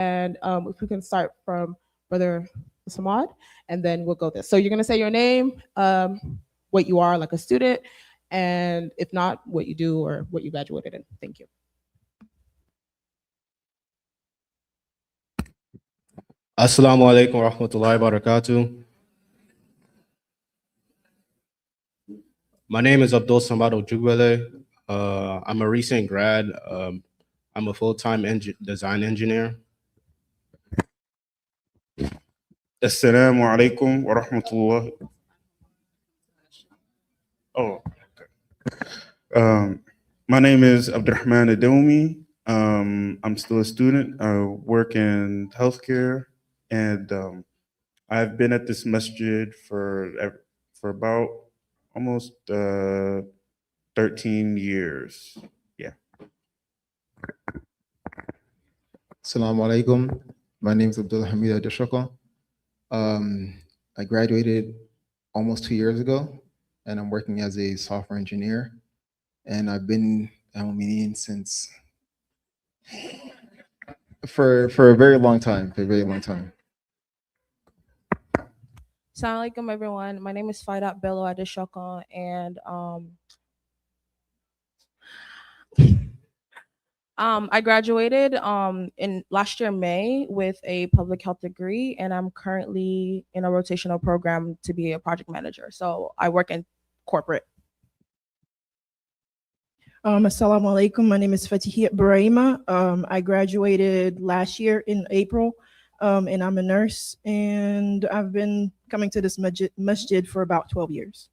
And if we can start from Brother Samad, and then we'll go this. So you're going to say your name, what you are, like a student, and if not, what you do or what you graduated in. Thank you. Assalamu alaikum wa rahmatullahi wa barakatuh. My name is Abdul Samad Ojugbele. I'm a recent grad. I'm a full-time design engineer. Assalamu alaikum wa rahmatullah. Oh, okay. My name is Abdurrahman Adomi. I'm still a student. I work in healthcare, and I've been at this masjid for about almost 13 years. Yeah. Assalamu alaikum. My name is Abdul Hamid Adeshoko. I graduated almost 2 years ago, and I'm working as a software engineer. And I've been at Mumineen since for a very long time. Assalamu alaikum, everyone. My name is Faidat Bello Adeshoko, and I graduated in last year May with a public health degree, and I'm currently in a rotational program to be a project manager. So I work in corporate. Assalamu alaikum. My name is Fatihia Ibrahima. I graduated last year in April, and I'm a nurse, and I've been coming to this masjid for about 12 years.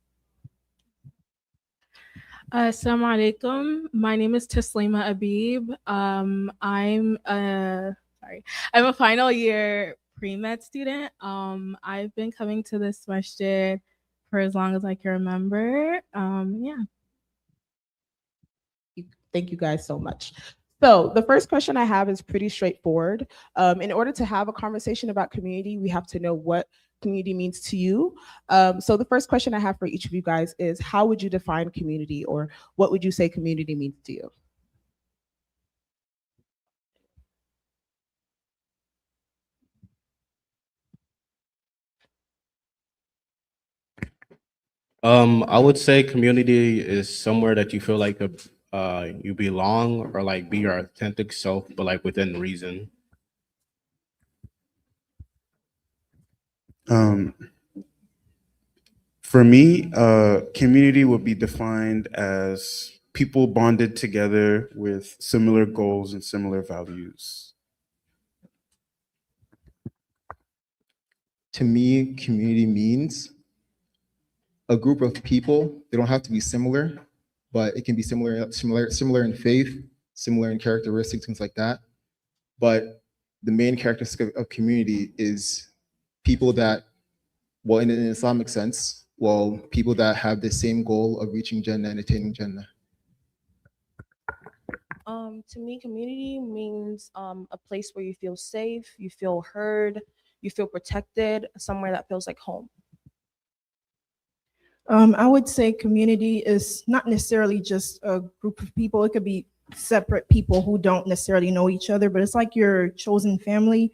Assalamu alaikum. My name is Taslima Abib. I'm a final year pre-med student. I've been coming to this masjid for as long as I can remember. Yeah. Thank you guys so much. So the first question I have is pretty straightforward. In order to have a conversation about community, we have to know what community means to you. So the first question I have for each of you guys is, how would you define community, or what would you say community means to you? I would say community is somewhere that you feel like you belong, or like be your authentic self, but like within reason. For me, community would be defined as people bonded together with similar goals and similar values. To me, community means a group of people. They don't have to be similar, but it can be similar in faith, similar in characteristics, things like that. But the main characteristic of community is people that, well, in an Islamic sense, people that have the same goal of reaching Jannah and attaining Jannah. To me, community means a place where you feel safe, you feel heard, you feel protected, somewhere that feels like home. I would say community is not necessarily just a group of people. It could be separate people who don't necessarily know each other, but it's like your chosen family.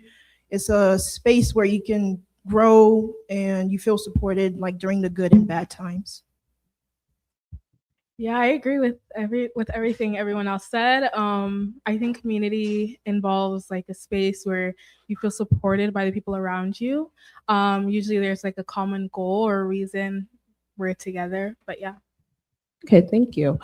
It's a space where you can grow and you feel supported, like during the good and bad times. Yeah, I agree with everything everyone else said. I think community involves like a space where you feel supported by the people around you. Usually there's like a common goal or reason we're together, but yeah. Okay, thank you.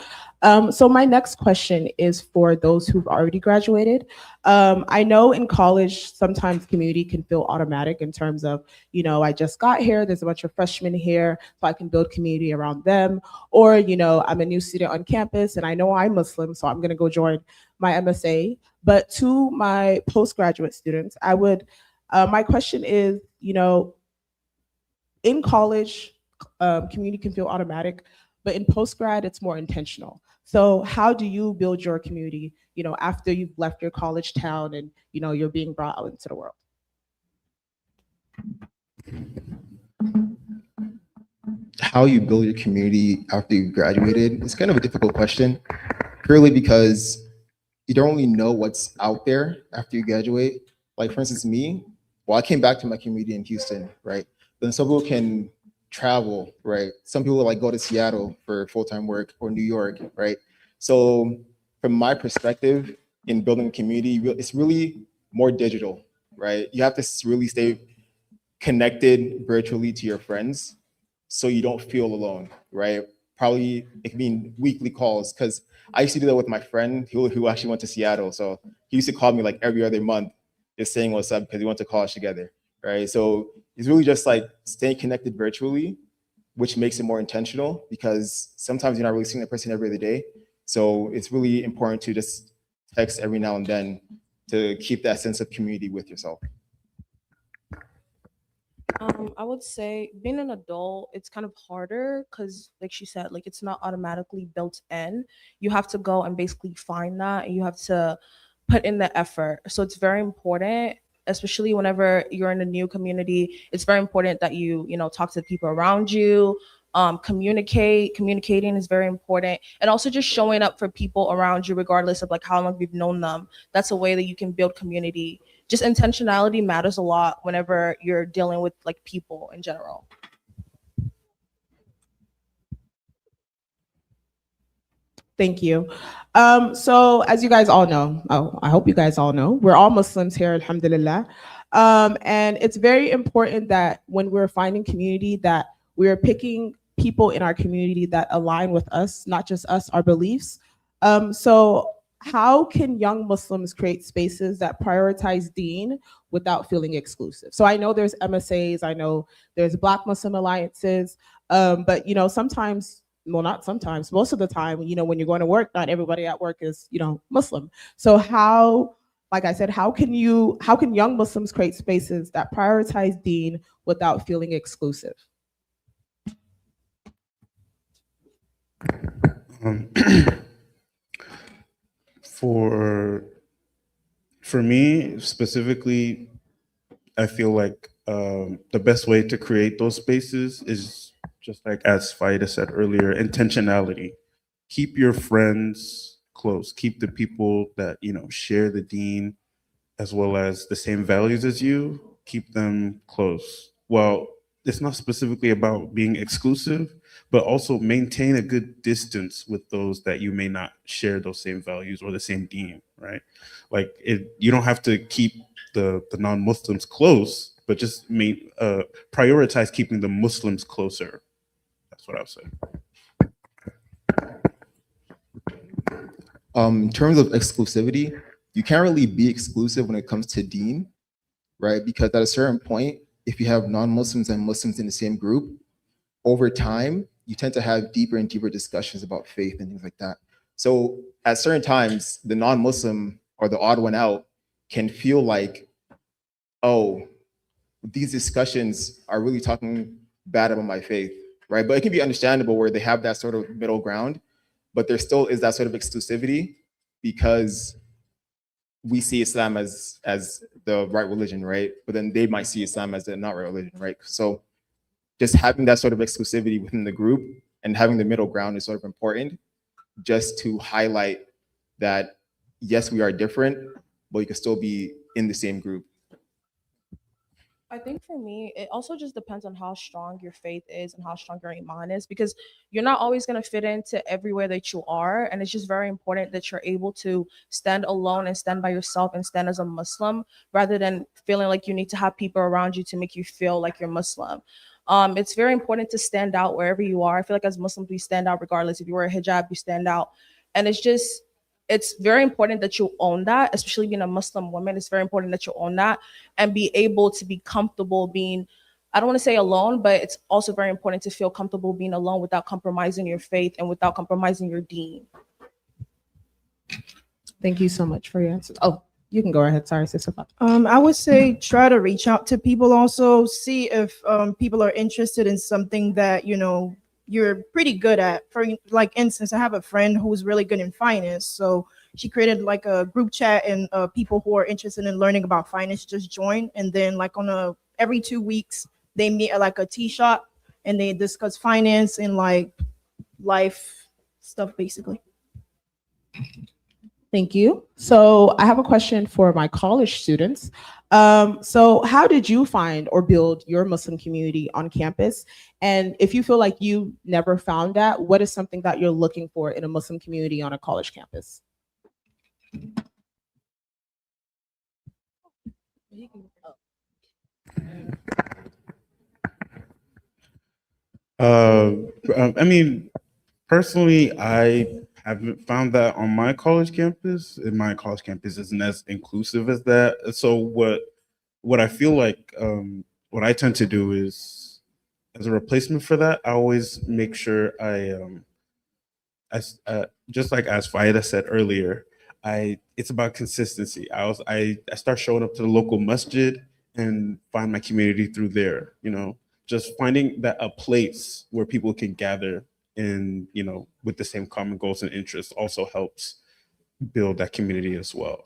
So my next question is for those who've already graduated. I know in college, sometimes community can feel automatic in terms of, I just got here, there's a bunch of freshmen here, so I can build community around them. Or, I'm a new student on campus and I know I'm Muslim, so I'm gonna go join my MSA. But to my postgraduate students, my question is, in college, community can feel automatic, but in postgrad, it's more intentional. So how do you build your community, after you've left your college town and, you're being brought out into the world? How you build your community after you've graduated is kind of a difficult question, purely because you don't really know what's out there after you graduate. Like for instance, me, well, I came back to my community in Houston, right? Then some people can travel, right? Some people like go to Seattle for full-time work or New York, right? So from my perspective in building a community, it's really more digital, right? You have to really stay connected virtually to your friends so you don't feel alone, right? Probably it can be weekly calls because I used to do that with my friend who actually went to Seattle. So he used to call me like every other month, just saying what's up because we went to college together, right? So it's really just like staying connected virtually, which makes it more intentional because sometimes you're not really seeing that person every other day. So it's really important to just text every now and then to keep that sense of community with yourself. I would say being an adult, it's kind of harder because, like she said, like it's not automatically built in. You have to go and basically find that, and you have to put in the effort. So it's very important, especially whenever you're in a new community. It's very important that you know, talk to the people around you. Communicating is very important, and also just showing up for people around you, regardless of like how long you've known them. That's a way that you can build community. Just intentionality matters a lot whenever you're dealing with like people in general. Thank you. So as you guys all know, I hope you guys all know, we're all Muslims here, alhamdulillah. And it's very important that when we're finding community that we're picking people in our community that align with us, not just us, our beliefs. So how can young Muslims create spaces that prioritize deen without feeling exclusive? So I know there's MSAs, I know there's Black Muslim alliances, but you know, sometimes, well, not sometimes, most of the time, you know, when you're going to work, not everybody at work is, you know, Muslim. So how, like I said, how can young Muslims create spaces that prioritize deen without feeling exclusive? For me specifically, I feel like the best way to create those spaces is just like as Faida said earlier, intentionality. Keep your friends close. Keep the people that, you know, share the deen as well as the same values as you. Keep them close. Well, it's not specifically about being exclusive, but also maintain a good distance with those that you may not share those same values or the same deen, right? Like you don't have to keep the non-Muslims close, but just prioritize keeping the Muslims closer. That's what I would say. In terms of exclusivity, you can't really be exclusive when it comes to deen, right? Because at a certain point, if you have non-Muslims and Muslims in the same group, over time, you tend to have deeper and deeper discussions about faith and things like that. So at certain times, the non-Muslim or the odd one out can feel like, oh, these discussions are really talking bad about my faith, right? But it can be understandable where they have that sort of middle ground, but there still is that sort of exclusivity because we see Islam as the right religion, right? But then they might see Islam as the not right religion, right? So just having that sort of exclusivity within the group and having the middle ground is sort of important just to highlight that, yes, we are different, but you can still be in the same group. I think for me, it also just depends on how strong your faith is and how strong your iman is, because you're not always going to fit into everywhere that you are. And it's just very important that you're able to stand alone and stand by yourself and stand as a Muslim rather than feeling like you need to have people around you to make you feel like you're Muslim. It's very important to stand out wherever you are. I feel like as Muslims, we stand out regardless. If you wear a hijab, you stand out. And it's very important that you own that, especially being a Muslim woman. It's very important that you own that and be able to be comfortable being, I don't want to say alone, but it's also very important to feel comfortable being alone without compromising your faith and without compromising your deen. Thank you so much for your answers. Oh, you can go ahead. Sorry, Sister. I would say try to reach out to people also, see if people are interested in something that, you know, you're pretty good at. For like instance, I have a friend who's really good in finance. So she created like a group chat and people who are interested in learning about finance just join. And then like every 2 weeks, they meet at like a tea shop and they discuss finance and like life stuff basically. Thank you. So I have a question for my college students. So how did you find or build your Muslim community on campus? And if you feel like you never found that, what is something that you're looking for in a Muslim community on a college campus? Uh, I mean, personally, I haven't found that on my college campus. And my college campus isn't as inclusive as that. So what I feel like what I tend to do is, as a replacement for that, I always make sure just like as Faida said earlier, it's about consistency. I start showing up to the local masjid and find my community through there. You know, just finding that a place where people can gather and with the same common goals and interests also helps build that community as well.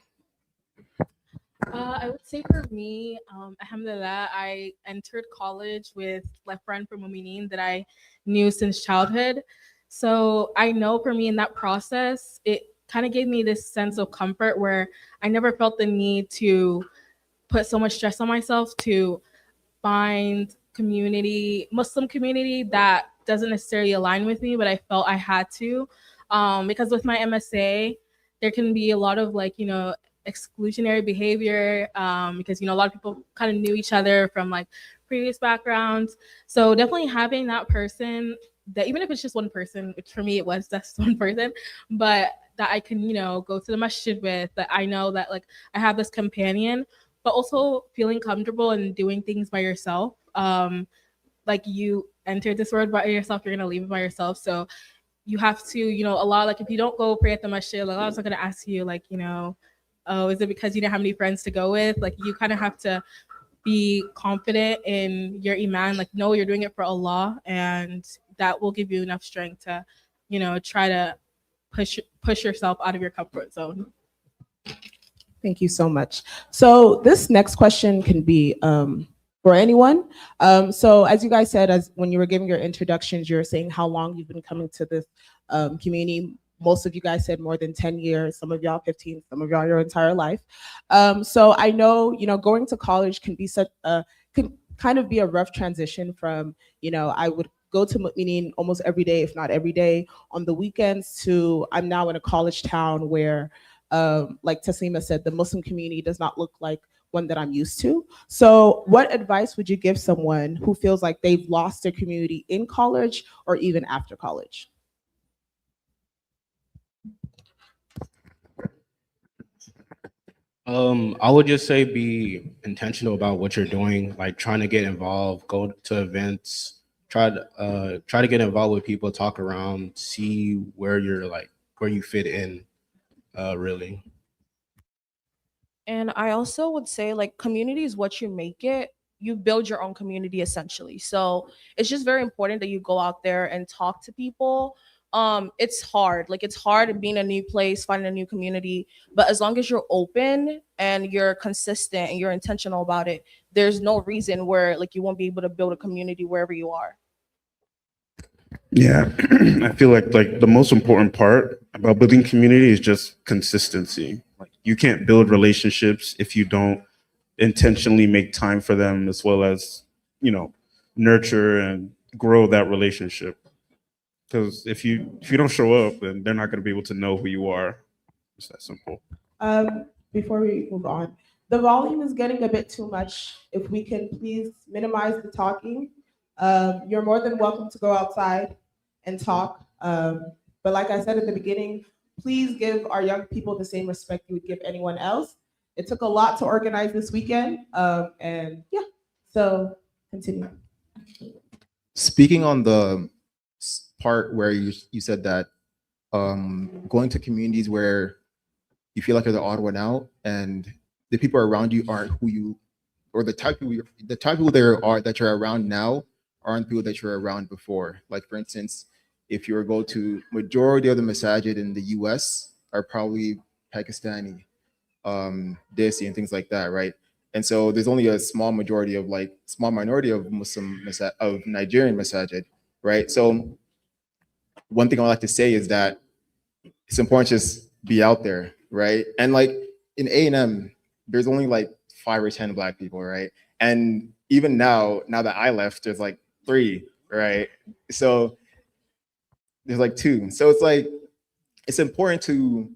I would say for me, alhamdulillah, I entered college with a friend from Mumineen that I knew since childhood. So I know for me in that process, it kind of gave me this sense of comfort where I never felt the need to put so much stress on myself to find Muslim community that doesn't necessarily align with me, but I felt I had to. Because with my MSA, there can be a lot of exclusionary behavior because a lot of people kind of knew each other from like previous backgrounds. So definitely having that person that, even if it's just one person, which for me it was just one person, but that I can go to the masjid with, that I know that like I have this companion, but also feeling comfortable and doing things by yourself. Like you entered this world by yourself, you're gonna leave it by yourself. So you have to, a lot, like if you don't go pray at the masjid, like, Allah's not gonna ask you like, oh, is it because you didn't have any friends to go with? Like you kind of have to be confident in your iman, like know you're doing it for Allah, and that will give you enough strength to, try to push yourself out of your comfort zone. Thank you so much. So this next question can be for anyone. So as you guys said, as when you were giving your introductions, you were saying how long you've been coming to this community. Most of you guys said more than 10 years, some of y'all 15, some of y'all your entire life. So I know, going to college can be can kind of be a rough transition from, I would go to Mumineen almost every day, if not every day on the weekends, to I'm now in a college town where, like Taslima said, the Muslim community does not look like one that I'm used to. So what advice would you give someone who feels like they've lost their community in college or even after college? I would just say be intentional about what you're doing, like trying to get involved, go to events, try to get involved with people, talk around, see where you fit in, really. And I also would say, like, community is what you make it. You build your own community essentially. So it's just very important that you go out there and talk to people. It's hard. Like, it's hard being in a new place, finding a new community. But as long as you're open and you're consistent and you're intentional about it, there's no reason where like you won't be able to build a community wherever you are. Yeah, I feel like the most important part about building community is just consistency. Like you can't build relationships if you don't intentionally make time for them, as well as nurture and grow that relationship. Because if you don't show up, then they're not going to be able to know who you are. It's that simple. Before we move on, the volume is getting a bit too much. If we can please minimize the talking. You're more than welcome to go outside and talk. But like I said at the beginning, please give our young people the same respect you would give anyone else. It took a lot to organize this weekend. And yeah, so continue. Speaking on the part where you said that going to communities where you feel like you're the odd one out and the people around you aren't who you, or the type of people that you're around now aren't people that you're around before. Like for instance, if you were to go to majority of the masajid in the US are probably Pakistani, Desi and things like that, right? And so there's only a small minority of of Nigerian masajid, right? So one thing I like to say is that it's important to just be out there, right? And like in A&M, there's only like 5 or 10 Black people, right? And even now that I left, there's like 3, right? So there's like 2. So it's like, it's important to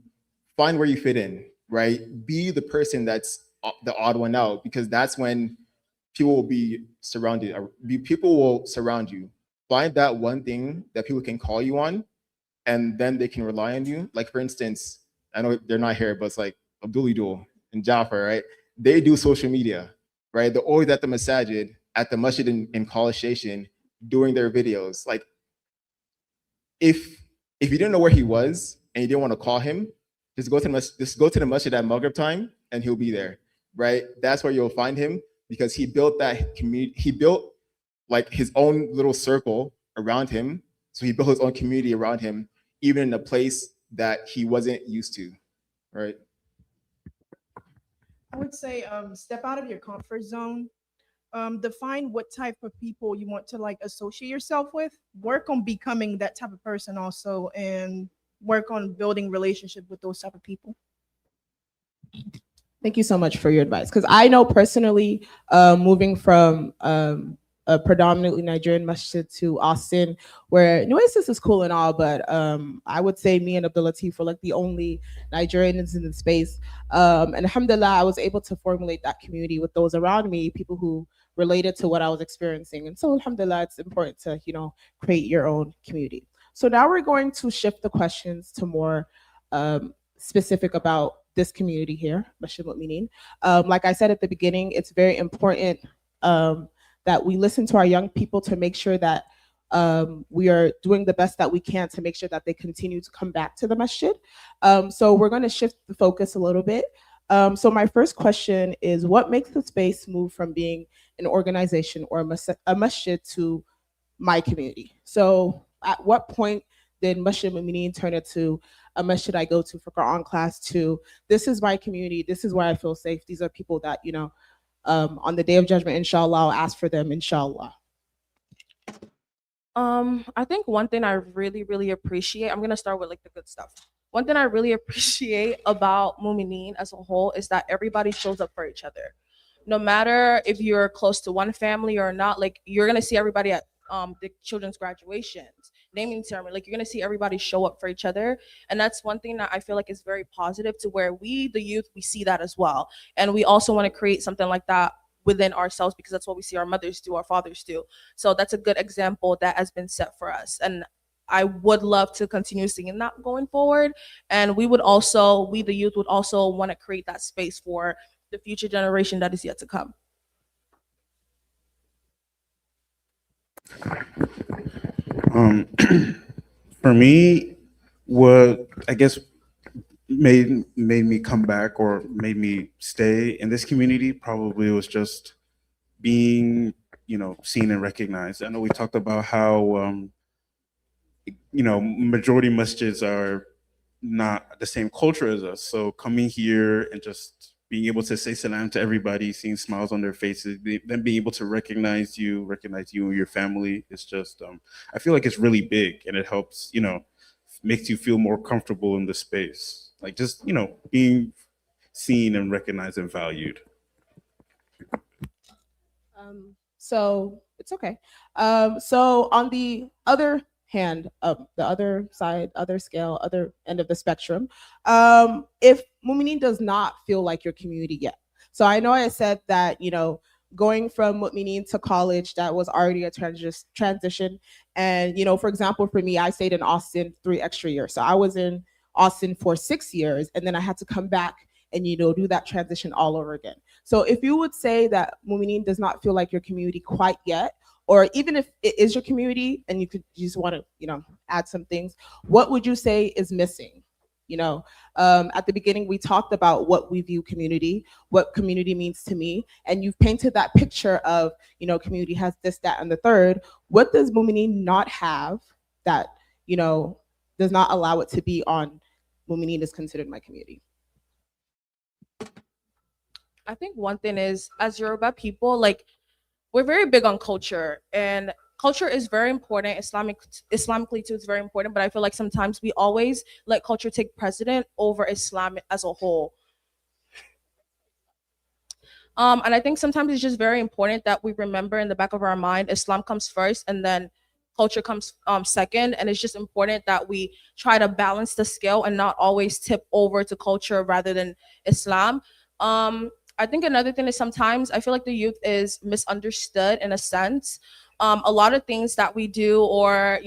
find where you fit in, right? Be the person that's the odd one out, because that's when people will be surrounded, people will surround you. Find that one thing that people can call you on, and then they can rely on you. Like, for instance, I know they're not here, but it's like Abdul and Jafar, right? They do social media, right? They're always at the Masjid, at the Masjid in College Station, doing their videos. Like, if you didn't know where he was and you didn't want to call him, just go to the Masjid at Maghrib time, and he'll be there, right? That's where you'll find him, because he built that community. He built like his own little circle around him. So he built his own community around him, even in a place that he wasn't used to, right? I would say step out of your comfort zone. Define what type of people you want to like associate yourself with. Work on becoming that type of person also, and work on building relationship with those type of people. Thank you so much for your advice. Because I know personally, moving from a predominantly Nigerian masjid to Austin, where Oasis is cool and all, but I would say me and Abdul Latif were like the only Nigerians in the space. And alhamdulillah, I was able to formulate that community with those around me, people who related to what I was experiencing. And so alhamdulillah, it's important to, create your own community. So now we're going to shift the questions to more specific about this community here, Masjidul Mumineen. Like I said at the beginning, it's very important that we listen to our young people to make sure that we are doing the best that we can to make sure that they continue to come back to the masjid. So we're going to shift the focus a little bit. So my first question is, what makes the space move from being an organization or a masjid to my community? So at what point did Masjid Mumineen turn into a masjid I go to for Quran class, to this is my community, this is where I feel safe, these are people that, on the day of judgment, inshallah, I'll ask for them, inshallah? I think one thing I really, really appreciate, I'm gonna start with like the good stuff. One thing I really appreciate about Mumineen as a whole is that everybody shows up for each other. No matter if you're close to one family or not, like you're gonna see everybody at the children's graduations, naming ceremony, like you're gonna see everybody show up for each other. And that's one thing that I feel like is very positive, to where we, the youth, we see that as well. And we also want to create something like that within ourselves, because that's what we see our mothers do, our fathers do. So that's a good example that has been set for us. And I would love to continue seeing that going forward. And we, the youth, would also want to create that space for the future generation that is yet to come. For me, what I guess made me come back or made me stay in this community probably was just being, seen and recognized. I know we talked about how, majority masjids are not the same culture as us. So coming here and just being able to say salam to everybody, seeing smiles on their faces, then being able to recognize you and your family, it's just, I feel like it's really big, and it helps, makes you feel more comfortable in the space. Like just, being seen and recognized and valued. So it's okay. So on the other hand, the other side, other scale, other end of the spectrum, if Mumineen does not feel like your community yet. So I know I said that, going from Mumineen to college, that was already a transition. And, for example, for me, I stayed in Austin 3 extra years. So I was in Austin for 6 years, and then I had to come back and, do that transition all over again. So if you would say that Mumineen does not feel like your community quite yet, or even if it is your community and you just want to, add some things, what would you say is missing? At the beginning, we talked about what we view community, what community means to me, and you've painted that picture of, community has this, that, and the third. What does Mumineen not have that, does not allow it to be on Mumineen is considered my community? I think one thing is, as Yoruba people, like, we're very big on culture, and culture is very important. Islamically too, it's very important. But I feel like sometimes we always let culture take precedent over Islam as a whole. And I think sometimes it's just very important that we remember in the back of our mind, Islam comes first and then culture comes second. And it's just important that we try to balance the scale and not always tip over to culture rather than Islam. Um, I think another thing is sometimes I feel like the youth is misunderstood in a sense. A lot of things that we do, or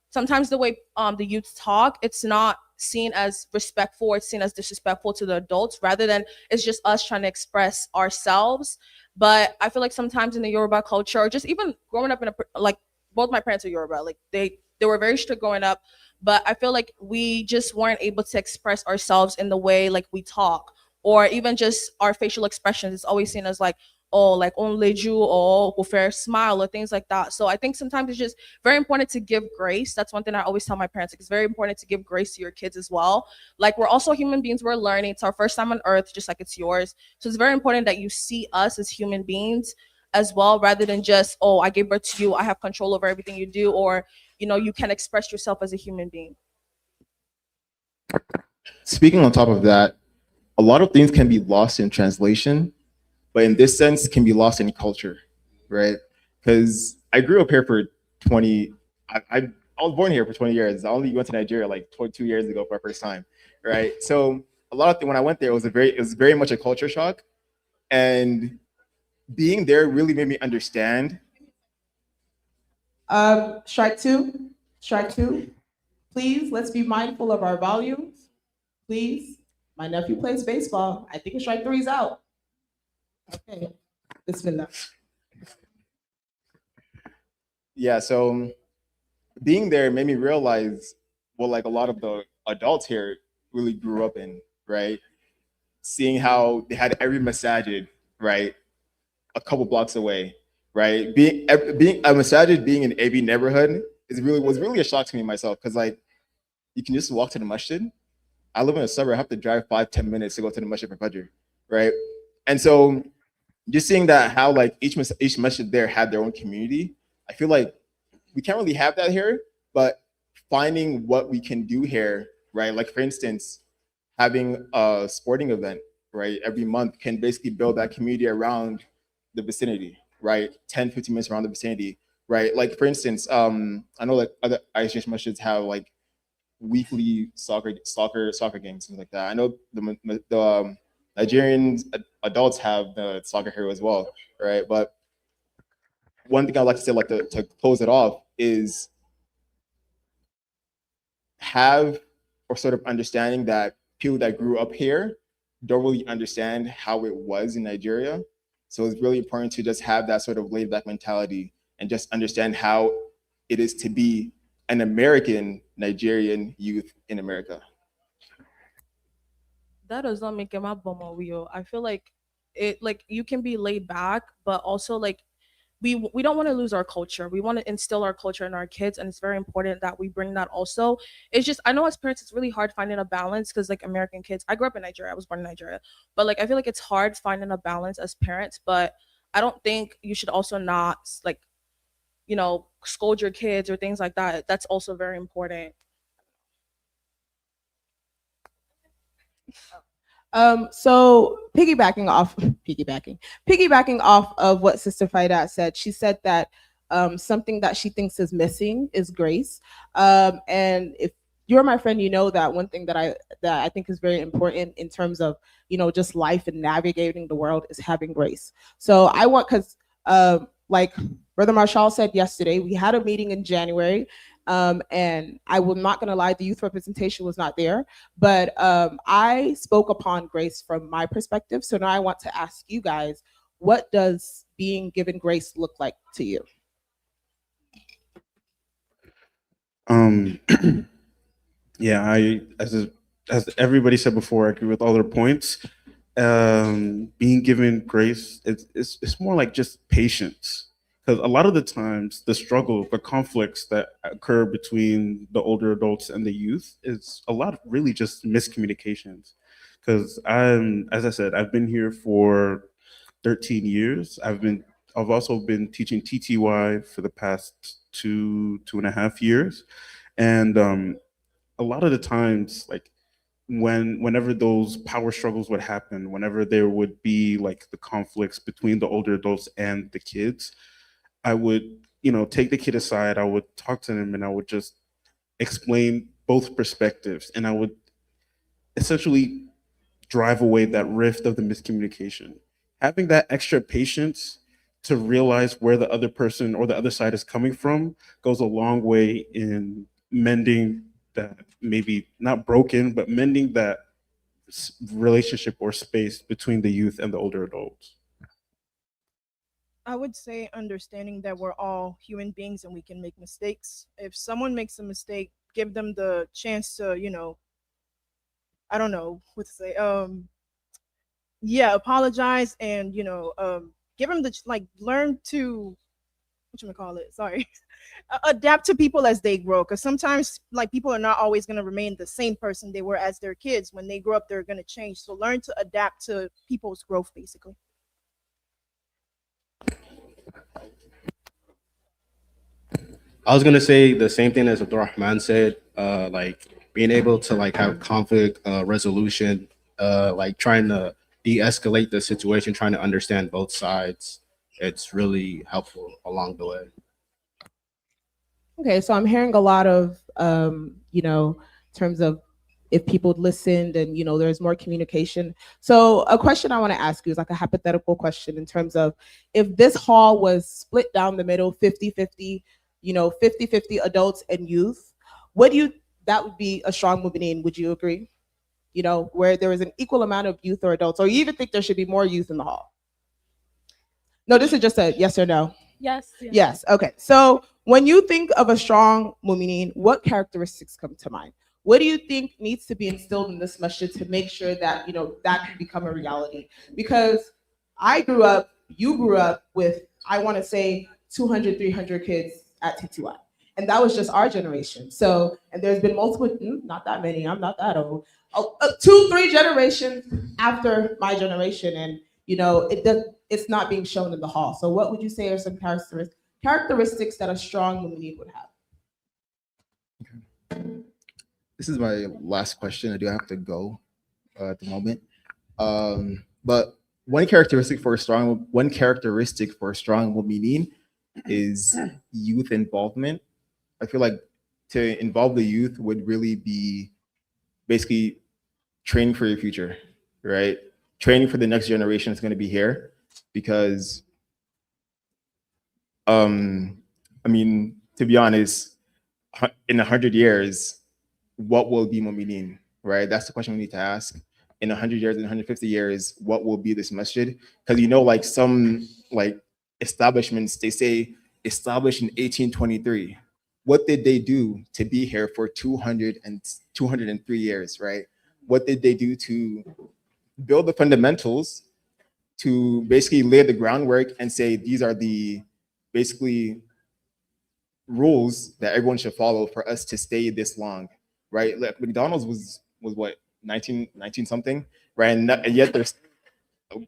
sometimes the way the youth talk, it's not seen as respectful, it's seen as disrespectful to the adults, rather than it's just us trying to express ourselves. But I feel like sometimes in the Yoruba culture, or just even growing up in like, both my parents are Yoruba, like they were very strict growing up, but I feel like we just weren't able to express ourselves in the way like we talk, or even just our facial expressions. It's always seen as like, oh, like on leju or fair smile or things like that. So I think sometimes it's just very important to give grace. That's one thing I always tell my parents. Like, it's very important to give grace to your kids as well. Like, we're also human beings. We're learning. It's our first time on earth, just like it's yours. So it's very important that you see us as human beings as well, rather than just, oh, I gave birth to you, I have control over everything you do, or you can express yourself as a human being. Speaking on top of that, a lot of things can be lost in translation, but in this sense can be lost in culture, right? Because I grew up here for 20, I was born here for 20 years. I only went to Nigeria like 22 years ago for the first time, right? So a lot of when I went there, it was very much a culture shock. And being there really made me understand. Strike two. Strike two. Please, let's be mindful of our volumes. Please. My nephew plays baseball. I think strike three's out. Okay. Bismillah. Yeah, so being there made me realize what like a lot of the adults here really grew up in, right? Seeing how they had every masajid, right, a couple blocks away, right? Being a masajid being in every neighborhood was really a shock to me myself, because like you can just walk to the masjid. I live in a suburb. I have to drive 5-10 minutes to go to the masjid for Fajr, right? And so just seeing that how like each masjid there had their own community, I feel like we can't really have that here, but finding what we can do here, right? Like for instance, having a sporting event, right, every month can basically build that community around the vicinity, right? 10-15 minutes around the vicinity, right? Like for instance, I know like other ISH masjids have like weekly soccer games, things like that. I know the Nigerian adults have the soccer here as well, right? But one thing I'd like to say, like to close it off, is have or sort of understanding that people that grew up here don't really understand how it was in Nigeria. So it's really important to just have that sort of laid back mentality and just understand how it is to be an American Nigerian youth in America. That does not make him a bummer wheel. I feel like you can be laid back, but also like we don't want to lose our culture. We want to instill our culture in our kids, and it's very important that we bring that also. It's just, I know as parents it's really hard finding a balance, because like American kids, I grew up in Nigeria, I was born in Nigeria, but like I feel like it's hard finding a balance as parents. But I don't think you should also not like scold your kids or things like that. That's also very important. So piggybacking off of what Sister Faida said, she said that something that she thinks is missing is grace. And if you're my friend, you know that one thing that I think is very important in terms of just life and navigating the world is having grace. So I want, because like Brother Marshall said yesterday, we had a meeting in January. And I will not going to lie, the youth representation was not there, but I spoke upon grace from my perspective. So now I want to ask you guys, what does being given grace look like to you? Yeah, as everybody said before, I agree with all their points. Being given grace, it's more like just patience. Because a lot of the times, the struggle, the conflicts that occur between the older adults and the youth is a lot of really just miscommunications. Because as I said, I've been here for 13 years. I've also been teaching TTY for the past 2.5 years, and a lot of the times, like whenever those power struggles would happen, whenever there would be like the conflicts between the older adults and the kids, I would, take the kid aside, I would talk to them, and I would just explain both perspectives, and I would essentially drive away that rift of the miscommunication. Having that extra patience to realize where the other person or the other side is coming from goes a long way in mending that, maybe not broken, but mending that relationship or space between the youth and the older adults. I would say understanding that we're all human beings and we can make mistakes. If someone makes a mistake, give them the chance to, I don't know what to say. Yeah, apologize and give them the learn to call it. Sorry, adapt to people as they grow. Because sometimes people are not always going to remain the same person they were as their kids. When they grow up, they're going to change. So learn to adapt to people's growth, basically. I was gonna say the same thing as Abdurrahman said, like being able to like have conflict resolution, like trying to de-escalate the situation, trying to understand both sides. It's really helpful along the way. Okay, so I'm hearing a lot of, in terms of if people listened and, there's more communication. So a question I want to ask you is like a hypothetical question in terms of if this hall was split down the middle, 50-50, 50-50 adults and youth, that would be a strong Mumineen, would you agree? Where there is an equal amount of youth or adults, or you even think there should be more youth in the hall? No, this is just a yes or no. Yes. Yes. Okay. So when you think of a strong Mumineen, what characteristics come to mind? What do you think needs to be instilled in this masjid to make sure that that can become a reality? Because I grew up, you grew up with, I want to say 200, 300 kids at TTY. And that was just our generation. So, and there's been multiple, not that many, I'm not that old, 2-3 generations after my generation. And, it's not being shown in the hall. So what would you say are some characteristics that a strong Mumineen would have? This is my last question. I do have to go at the moment. But one characteristic for a strong Mumineen is youth involvement. I feel like to involve the youth would really be basically training for your future, right? Training for the next generation that's going to be here, because to be honest, in 100 years, what will be Mumineen, right? That's the question we need to ask. In 100 years, in 150 years, what will be this masjid? Because some establishments, they say established in 1823. What did they do to be here for 203 years, right? What did they do to build the fundamentals, to basically lay the groundwork and say these are the basically rules that everyone should follow for us to stay this long, right? Like McDonald's was what, 19 something, right? And yet there's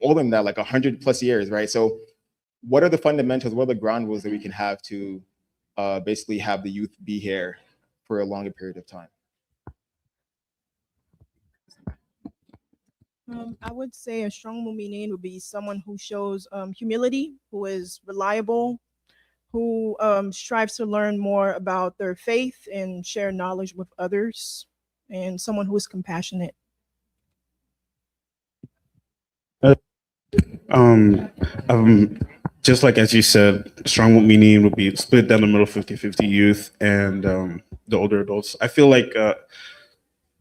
older than that, like 100+ years, right? So what are the fundamentals, what are the ground rules that we can have to basically have the youth be here for a longer period of time? I would say a strong Mumineen would be someone who shows humility, who is reliable, who strives to learn more about their faith and share knowledge with others, and someone who is compassionate. Just like as you said, strong Mumineen would be split down the middle, 50-50 youth and the older adults. I feel like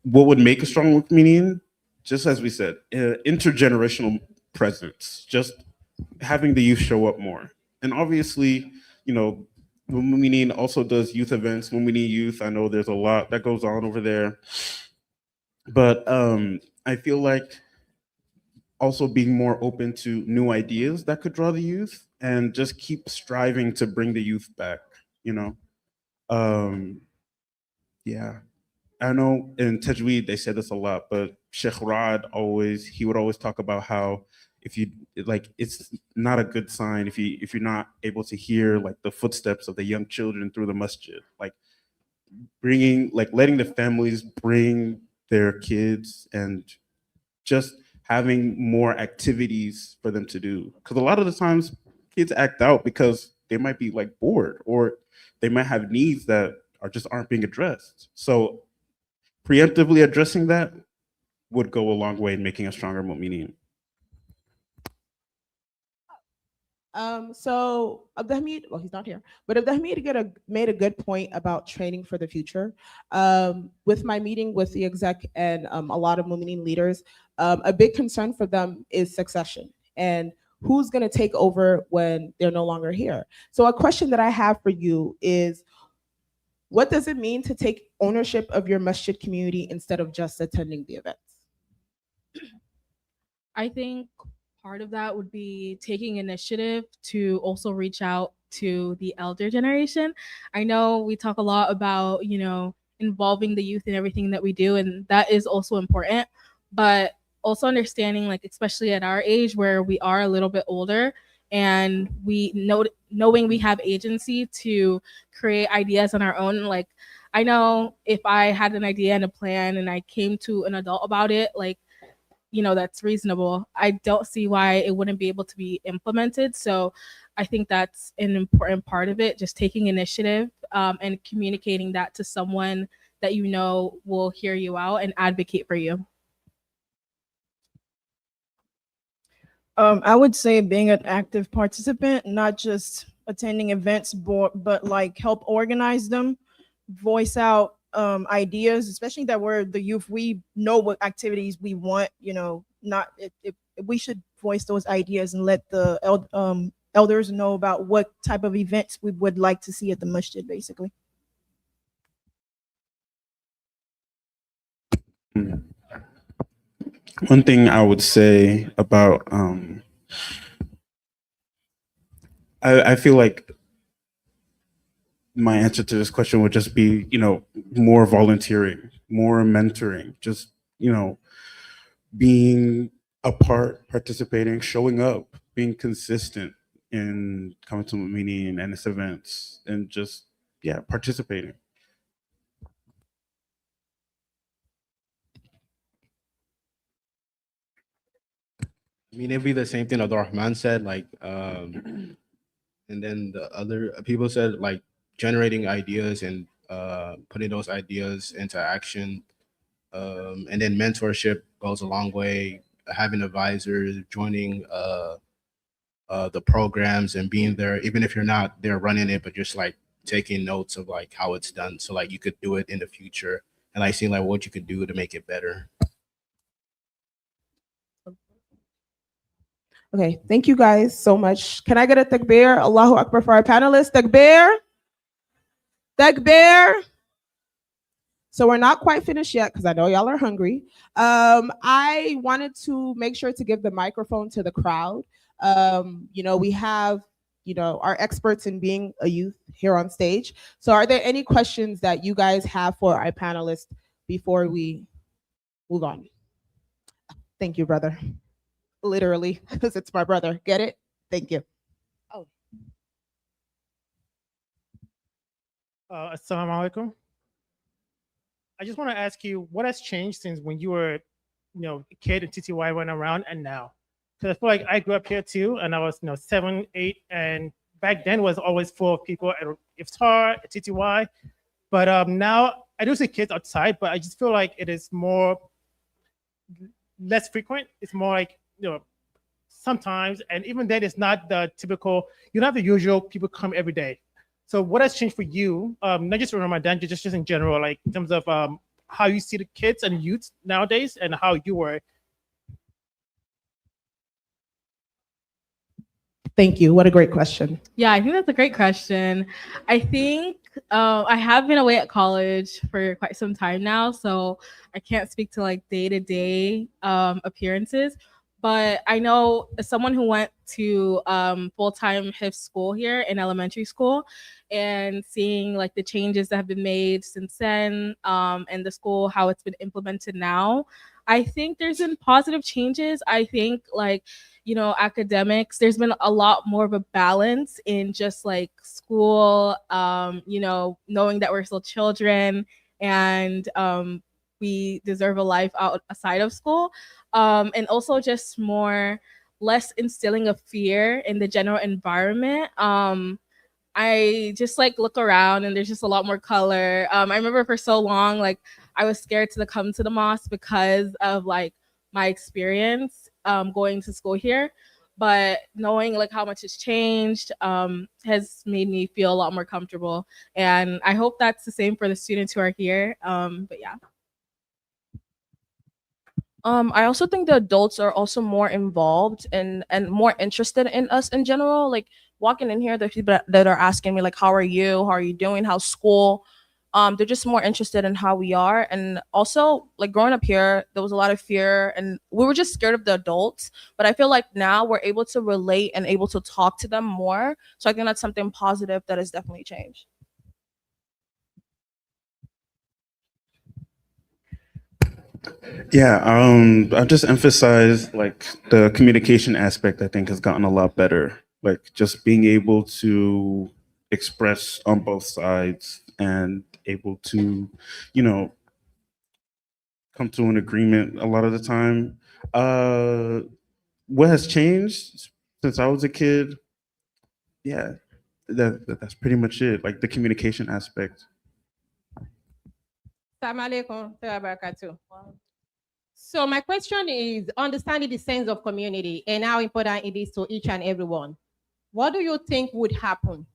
what would make a strong Mumineen, just as we said, intergenerational presence, just having the youth show up more. And obviously, Mumineen also does youth events, Mumineen Youth. I know there's a lot that goes on over there. But I feel like also being more open to new ideas that could draw the youth and just keep striving to bring the youth back, Yeah. I know in Tajweed they said this a lot, but Sheikh Rad he would always talk about how if you it's not a good sign if you're not able to hear the footsteps of the young children through the masjid, letting the families bring their kids and just having more activities for them to do. Because a lot of the times kids act out because they might be like bored or they might have needs that are just aren't being addressed. So preemptively addressing that would go a long way in making a stronger Mumineen. So Abdulhamid, well, he's not here, but Abdulhamid made a good point about training for the future. With my meeting with the exec and a lot of Mumineen leaders, a big concern for them is succession and who's going to take over when they're no longer here. So a question that I have for you is, what does it mean to take ownership of your masjid community instead of just attending the events? I think part of that would be taking initiative to also reach out to the elder generation. I know we talk a lot about, involving the youth in everything that we do, and that is also important. But also understanding, like, especially at our age where we are a little bit older and knowing we have agency to create ideas on our own. Like, I know if I had an idea and a plan and I came to an adult about it, like, that's reasonable. I don't see why it wouldn't be able to be implemented. So I think that's an important part of it, just taking initiative and communicating that to someone that will hear you out and advocate for you. I would say being an active participant, not just attending events, but like help organize them, voice out ideas, especially that we're the youth. We know what activities we want. Not if we should voice those ideas and let the elders know about what type of events we would like to see at the masjid, basically. One thing I would say about I feel like my answer to this question would just be, more volunteering, more mentoring, just, being a part, participating, showing up, being consistent in coming to Mumineen and its events, and just, participating. I mean, it'd be the same thing Rahman said, like, and then the other people said, like, generating ideas and putting those ideas into action. And then mentorship goes a long way. Having advisors, joining the programs and being there, even if you're not there running it, but just like taking notes of like how it's done. So like you could do it in the future and like seeing like what you could do to make it better. Okay, thank you guys so much. Can I get a takbir? Allahu Akbar for our panelists. Takbir. Takbir. So we're not quite finished yet because I know y'all are hungry. I wanted to make sure to give the microphone to the crowd. We have, our experts in being a youth here on stage. So are there any questions that you guys have for our panelists before we move on? Thank you, brother. Literally, because it's my brother. Get it? Thank you. Oh. Assalamu alaikum. I just want to ask you, what has changed since when you were, a kid and TTY went around and now? Because I feel like I grew up here too, and I was, 7, 8, and back then was always full of people at iftar, at TTY. But now I do see kids outside, but I just feel like it is less frequent. It's more like, sometimes, and even then it's not the typical, you don't have the usual people come every day. So what has changed for you, not just for Ramadan, just in general, like in terms of how you see the kids and youth nowadays and how you were? Thank you. What a great question. Yeah, I think that's a great question. I think I have been away at college for quite some time now, so I can't speak to like day-to-day appearances. But I know as someone who went to full-time HIF school here in elementary school and seeing like the changes that have been made since then and the school, how it's been implemented now, I think there's been positive changes. I think like, academics, there's been a lot more of a balance in just like school, knowing that we're still children and we deserve a life outside of school, and also just less instilling of fear in the general environment. I just like look around and there's just a lot more color. I remember for so long, like I was scared to come to the mosque because of like my experience going to school here. But knowing like how much has changed has made me feel a lot more comfortable. And I hope that's the same for the students who are here. But yeah. I also think the adults are also more involved and more interested in us in general. Like walking in here, the people that are asking me like, "How are you? How are you doing? How's school?" They're just more interested in how we are. And also, like growing up here, there was a lot of fear, and we were just scared of the adults. But I feel like now we're able to relate and able to talk to them more. So I think that's something positive that has definitely changed. Yeah, I'll just emphasize like the communication aspect, I think has gotten a lot better. Like just being able to express on both sides and able to, you know, come to an agreement a lot of the time. What has changed since I was a kid? Yeah, that's pretty much it. Like the communication aspect. Assalamu alaikum wa barakatuh. So my question is understanding the sense of community and how important it is to each and everyone. What do you think would happen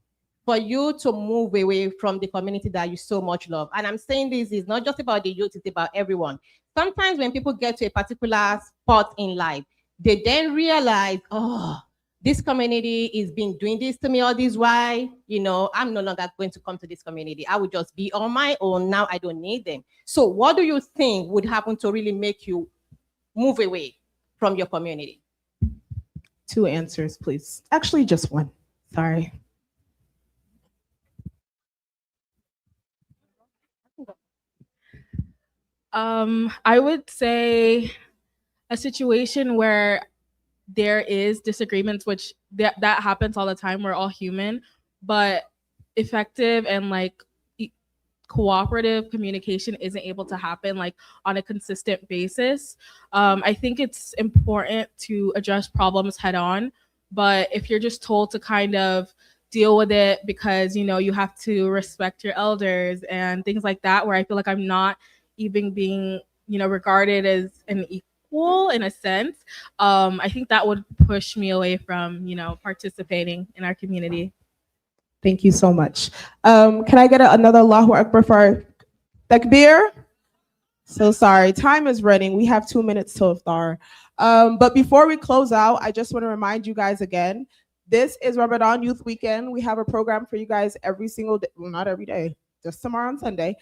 for you to move away from the community that you so much love? And I'm saying this is not just about the youth, it's about everyone. Sometimes when people get to a particular spot in life, they then realize, oh, this community is been doing this to me all this while, you know, I'm no longer going to come to this community. I would just be on my own. Now I don't need them. So what do you think would happen to really make you move away from your community? 2 answers, please. Actually, just one. Sorry. I would say a situation where there is disagreements, which that happens all the time. We're all human, but effective and like cooperative communication isn't able to happen like on a consistent basis. I think it's important to address problems head on, but if you're just told to kind of deal with it because you know you have to respect your elders and things like that, where I feel like I'm not even being regarded as an equal in a sense, I think that would push me away from participating in our community. Thank you so much. Can I get another Allahu Akbar for Takbir? So sorry, time is running. We have 2 minutes till iftar. But before we close out, I just want to remind you guys again, this is Ramadan Youth Weekend. We have a program for you guys every single day. Well, not every day, just tomorrow on Sunday.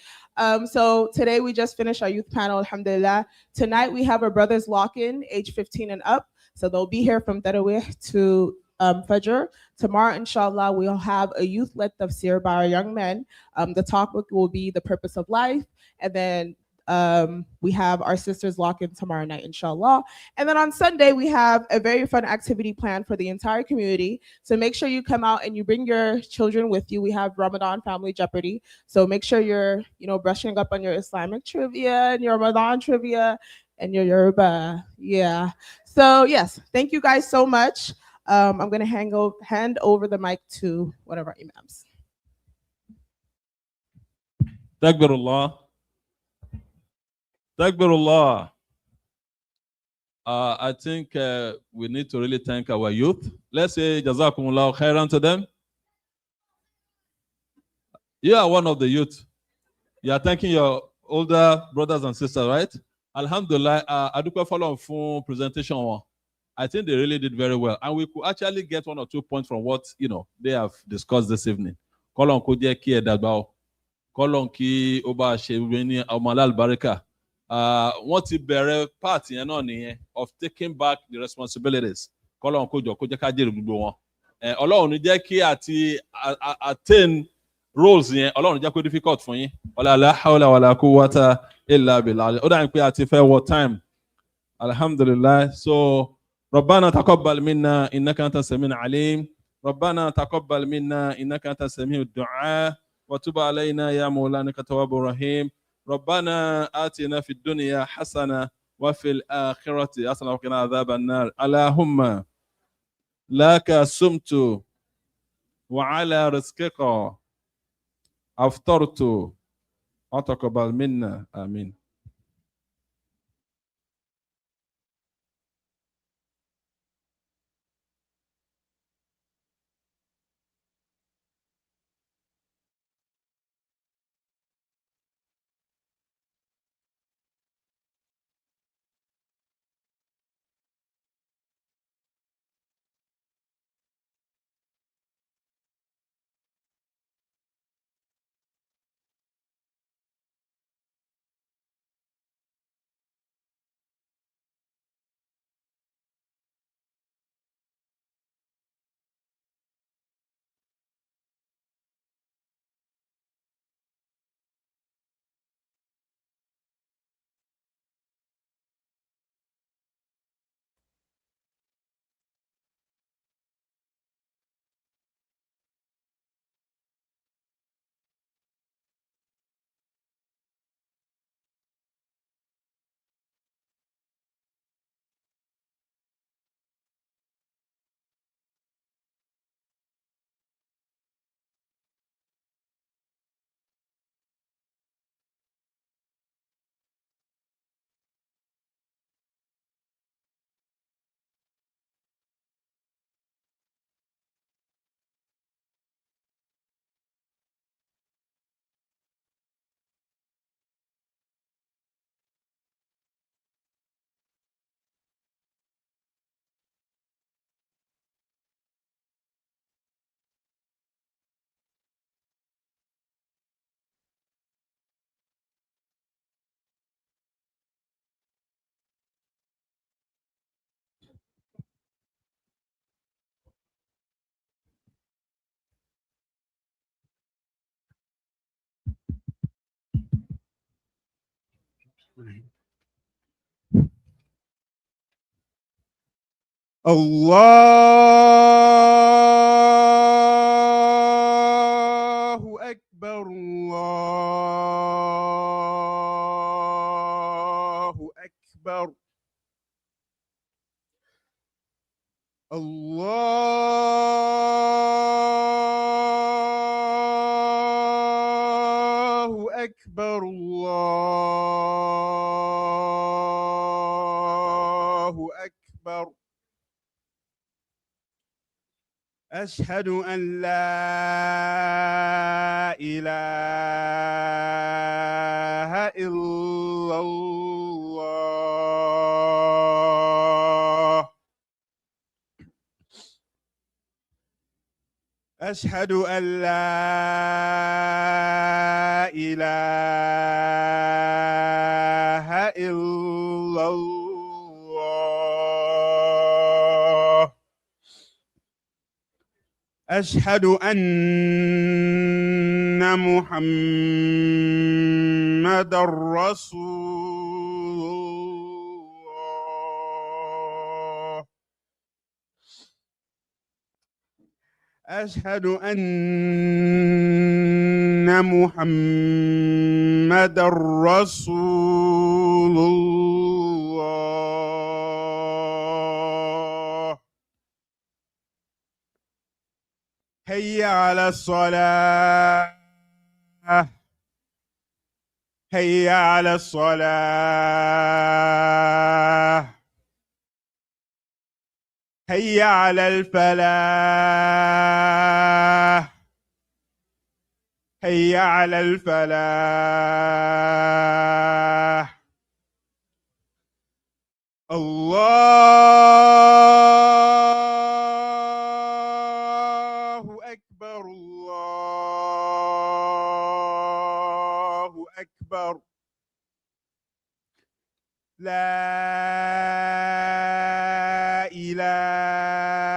So today we just finished our youth panel, alhamdulillah. Tonight we have our brothers lock-in, age 15 and up. So they'll be here from Tarawih to Fajr. Tomorrow, inshallah, we'll have a youth-led tafsir by our young men. The topic will be the purpose of life. And then we have our sisters lock-in tomorrow night, inshallah. And then on Sunday, we have a very fun activity planned for the entire community. So make sure you come out and you bring your children with you. We have Ramadan Family Jeopardy. So make sure you're, brushing up on your Islamic trivia and your Ramadan trivia and your Yoruba. Yeah. So yes, thank you guys so much. I'm going to hand over the mic to one of our imams. Takbirullah. Takbirullah. I think we need to really thank our youth. Let's say Jazakumullah khairan to them. You are one of the youth. You are thanking your older brothers and sisters, right? Alhamdulillah, I do follow on phone presentation one. I think they really did very well. And we could actually get 1 or 2 points from what, they have discussed this evening. Kolon kodye ki edagba. Kolon ki oba shebeni amalal barika. What ti bere part yẹn náà nìyẹn of taking back the responsibilities. Kolon kojo kodye ka jere gbogbo wọn. Ọlọ́run ní jẹ́ kí àti attain roles yẹn, Ọlọ́run ní jẹ́ kó difficult fún yín. Wala la hawla wala quwwata illa billah. Ó dà ní pé àti fẹ́ wọ time. Alhamdulillah. So ربنا تقبل منا إنك أنت السميع العليم ربنا تقبل منا إنك أنت السميع الدعاء وتب علينا يا مولانا التواب الرحيم ربنا آتنا في الدنيا حسنة وفي الآخرة حسنة وقنا عذاب النار. اللهم لك سمت وعلى رزقك أفطرت وتقبل منا آمين. الله أكبر الله أكبر الله أكبر الله أكبر أشهد أن لا إله إلا الله أشهد أن لا إله إلا الله أشهد أن محمدا رسول الله أشهد أن محمدا رسول الله هيا على الصلاة هيا على الصلاة هيا على الفلاح هيا على الفلاح الله أكبر الله أكبر لا إله